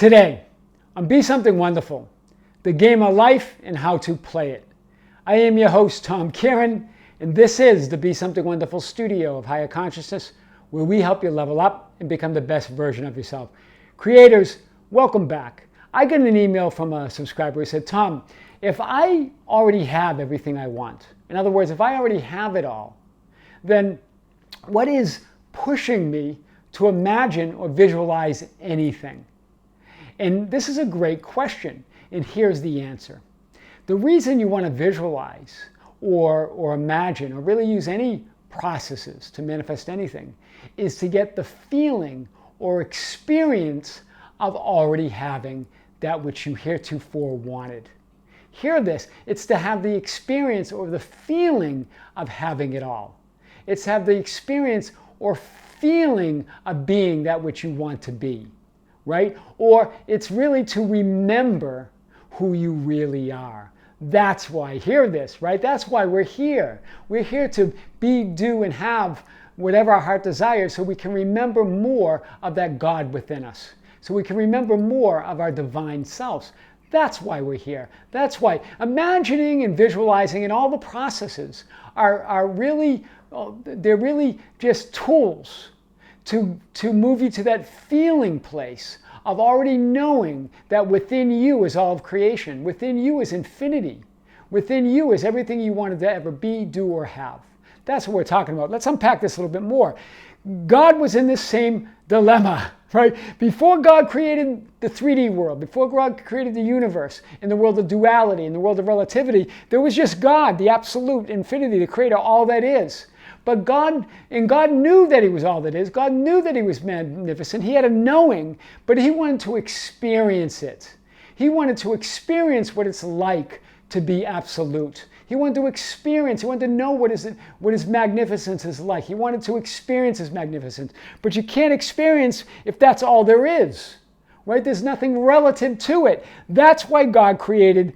Today, on Be Something Wonderful, the game of life and how to play it. I am your host, Tom Kieran, and this is the Be Something Wonderful studio of higher consciousness, where we help you level up and become the best version of yourself. Creators, welcome back. I got an email from a subscriber who said, Tom, if I already have everything I want, in other words, if I already have it all, then what is pushing me to imagine or visualize anything? And this is a great question, and here's the answer. The reason you want to visualize or imagine or really use any processes to manifest anything is to get the feeling or experience of already having that which you heretofore wanted. Hear this, it's to have the experience or the feeling of having it all. It's to have the experience or feeling of being that which you want to be, right? Or it's really to remember who you really are. That's why, hear this, right? That's why we're here. We're here to be, do, and have whatever our heart desires so we can remember more of that God within us. So we can remember more of our divine selves. That's why we're here. That's why imagining and visualizing and all the processes are really, they're really just tools to move you to that feeling place of already knowing that within you is all of creation. Within you is infinity. Within you is everything you wanted to ever be, do, or have. That's what we're talking about. Let's unpack this a little bit more. God was in this same dilemma, right? Before God created the 3D world, before God created the universe, in the world of duality, in the world of relativity, there was just God, the absolute infinity, the creator, all that is. But God knew that he was all that is. God knew that he was magnificent. He had a knowing, but he wanted to experience it. He wanted to experience what it's like to be absolute. He wanted to experience, he wanted to know what his magnificence is like. He wanted to experience his magnificence. But you can't experience if that's all there is, right? There's nothing relative to it. That's why God created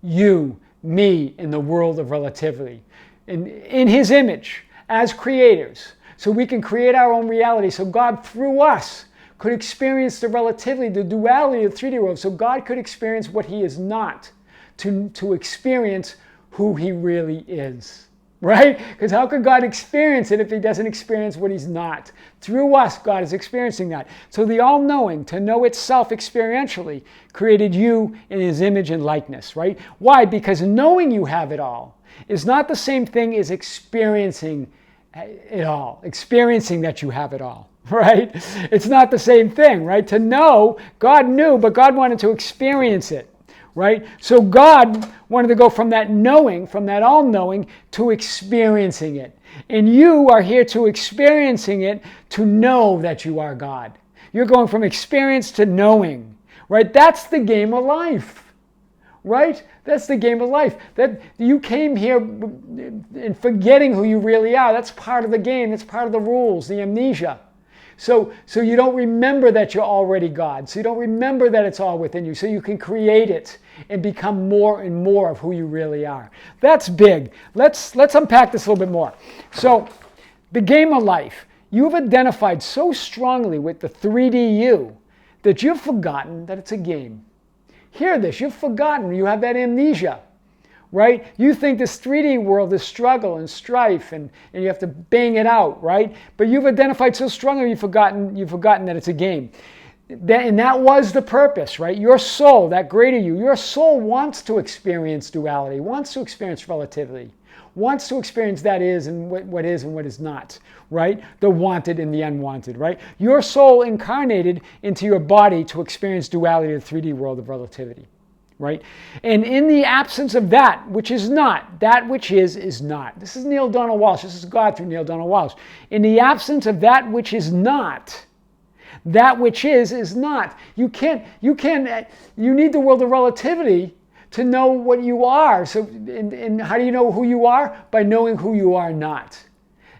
you, me, in the world of relativity, in his image, as creators, so we can create our own reality. So God, through us, could experience the relativity, the duality of the 3D world. So God could experience what he is not, to experience who he really is, right? Because how could God experience it if he doesn't experience what he's not? Through us, God is experiencing that. So the all-knowing, to know itself experientially, created you in his image and likeness, right? Why? Because knowing you have it all is not the same thing as experiencing it all, experiencing that you have it all, right? It's not the same thing, right? To know, God knew, but God wanted to experience it, right? So God wanted to go from that knowing, from that all-knowing, to experiencing it. And you are here to experiencing it, to know that you are God. You're going from experience to knowing, right? That's the game of life. Right? That's the game of life. That you came here and forgetting who you really are. That's part of the game. That's part of the rules, the amnesia. So you don't remember that you're already God. So you don't remember that it's all within you. So you can create it and become more and more of who you really are. That's big. Let's unpack this a little bit more. So the game of life. You've identified so strongly with the 3D you that you've forgotten that it's a game. Hear this, you've forgotten, you have that amnesia, right? You think this 3D world is struggle and strife and you have to bang it out, right? But you've identified so strongly you've forgotten that it's a game. And that was the purpose, right? Your soul, that greater you, your soul wants to experience duality, wants to experience relativity, wants to experience that is and what is and what is not, right? The wanted and the unwanted, right? Your soul incarnated into your body to experience duality of the 3D world of relativity, right? And in the absence of that which is not, that which is not. This is Neale Donald Walsch. This is God through Neale Donald Walsch. In the absence of that which is not, that which is not. You need the world of relativity to know what you are. So, and how do you know who you are? By knowing who you are not.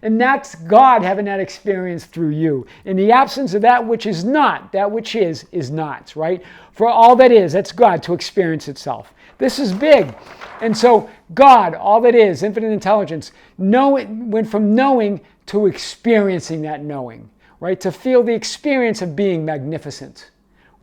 And that's God having that experience through you. In the absence of that which is not, that which is not, right? For all that is, that's God to experience itself. This is big. And so God, all that is, infinite intelligence, went from knowing to experiencing that knowing, right? To feel the experience of being magnificent,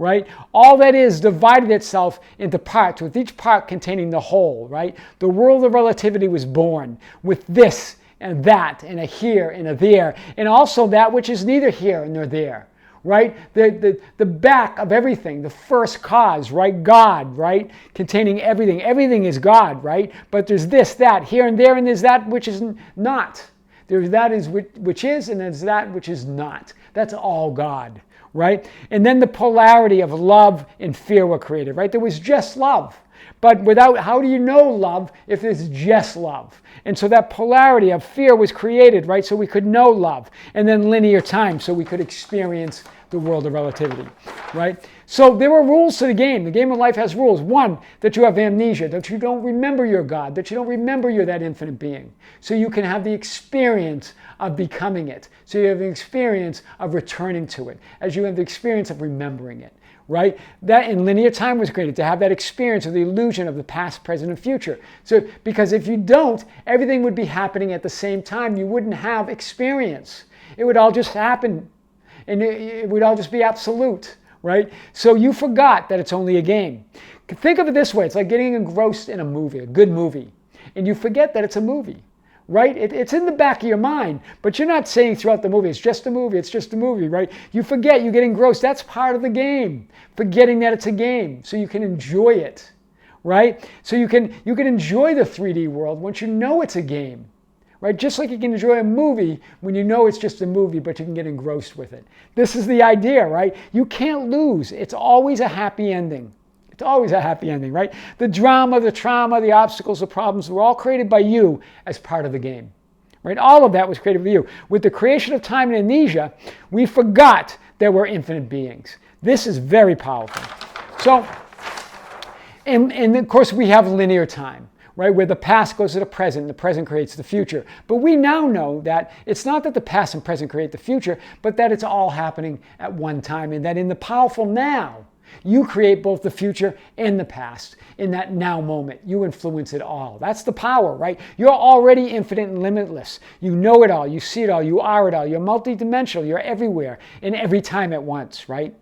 right? All that is divided itself into parts, with each part containing the whole, right? The world of relativity was born with this and that, and a here and a there, and also that which is neither here nor there, right? The back of everything, the first cause, right? God, right? Containing everything. Everything is God, right? But there's this, that, here and there, and there's that which is not. There's that is which is, and there's that which is not. That's all God, right? And then the polarity of love and fear were created, right? There was just love. But without, how do you know love if there's just love? And so that polarity of fear was created, right? So we could know love. And then linear time, so we could experience the world of relativity, right? So there were rules to the game. The game of life has rules. One, that you have amnesia, that you don't remember you're God, that you don't remember you're that infinite being. So you can have the experience of becoming it. So you have the experience of returning to it, as you have the experience of remembering it. Right? That in linear time was created to have that experience of the illusion of the past, present, and future. So, because if you don't, everything would be happening at the same time. You wouldn't have experience. It would all just happen, and it would all just be absolute, right? So you forgot that it's only a game. Think of it this way. It's like getting engrossed in a movie, a good movie, and you forget that it's a movie. Right? It's in the back of your mind, but you're not saying throughout the movie, it's just a movie, it's just a movie, right? You forget, you get engrossed. That's part of the game, forgetting that it's a game, so you can enjoy it, right? So you can enjoy the 3D world once you know it's a game, right? Just like you can enjoy a movie when you know it's just a movie, but you can get engrossed with it. This is the idea, right? You can't lose. It's always a happy ending. It's always a happy ending, right? The drama, the trauma, the obstacles, the problems were all created by you as part of the game, right? All of that was created by you. With the creation of time and amnesia, we forgot that we're infinite beings. This is very powerful. So, and of course, we have linear time, right? Where the past goes to the present creates the future. But we now know that it's not that the past and present create the future, but that it's all happening at one time, and that in the powerful now, you create both the future and the past in that now moment. You influence it all. That's the power, right? You're already infinite and limitless. You know it all. You see it all. You are it all. You're multidimensional. You're everywhere and every time at once, right?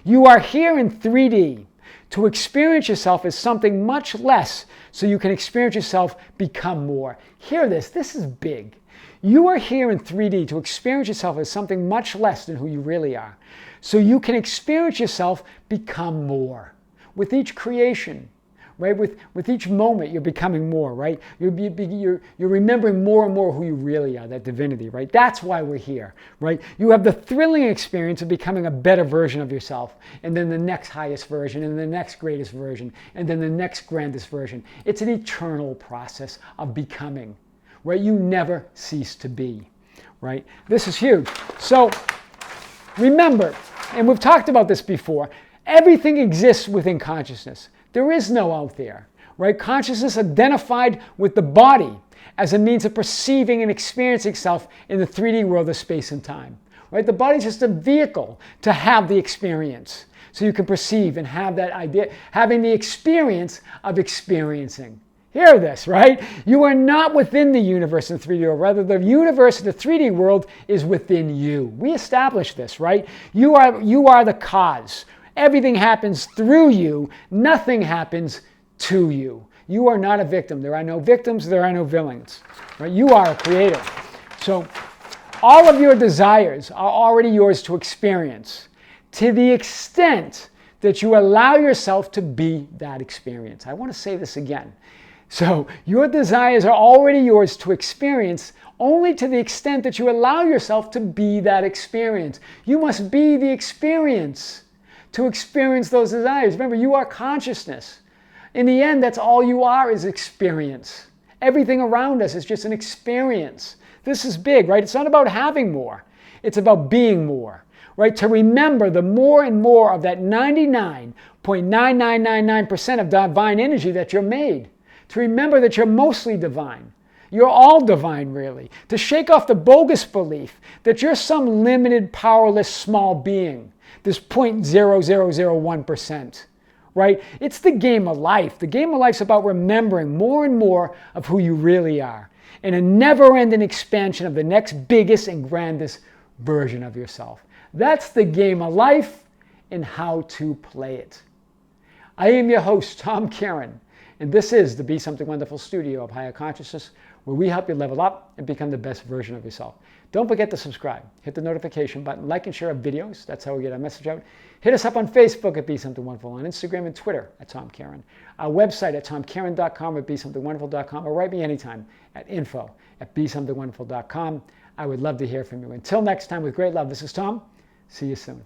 You are here in 3D to experience yourself as something much less so you can experience yourself become more. Hear this. This is big. You are here in 3D to experience yourself as something much less than who you really are. So you can experience yourself become more. With each creation, right? With each moment, you're becoming more, right? You're remembering more and more who you really are, that divinity, right? That's why we're here, right? You have the thrilling experience of becoming a better version of yourself, and then the next highest version, and the next greatest version, and then the next grandest version. It's an eternal process of becoming, right? You never cease to be, right? This is huge. So remember, and we've talked about this before, everything exists within consciousness. There is no out there, right? Consciousness identified with the body as a means of perceiving and experiencing itself in the 3D world of space and time, right? The body's just a vehicle to have the experience. So you can perceive and have that idea, having the experience of experiencing. Hear this, right? You are not within the universe in the 3D world. Rather, the universe in the 3D world is within you. We established this, right? You are the cause. Everything happens through you. Nothing happens to you. You are not a victim. There are no victims. There are no villains. Right? You are a creator. So all of your desires are already yours to experience to the extent that you allow yourself to be that experience. I want to say this again. So your desires are already yours to experience only to the extent that you allow yourself to be that experience. You must be the experience to experience those desires. Remember, you are consciousness. In the end, that's all you are, is experience. Everything around us is just an experience. This is big, right? It's not about having more. It's about being more, right? To remember the more and more of that 99.9999% of divine energy that you're made. To remember that you're mostly divine. You're all divine, really. To shake off the bogus belief that you're some limited, powerless, small being. This 0.0001%, right? It's the game of life. The game of life's about remembering more and more of who you really are, and a never-ending expansion of the next biggest and grandest version of yourself. That's the game of life, and how to play it. I am your host, Tom Karen, and this is the Be Something Wonderful studio of higher consciousness, where we help you level up and become the best version of yourself. Don't forget to subscribe. Hit the notification button, like and share our videos. That's how we get our message out. Hit us up on Facebook at Be Something Wonderful, on Instagram and Twitter at Tom Karen, our website at tomkaren.com or BeSomethingWonderful.com, or write me anytime at info@BeSomethingWonderful.com. I would love to hear from you. Until next time, with great love, this is Tom. See you soon.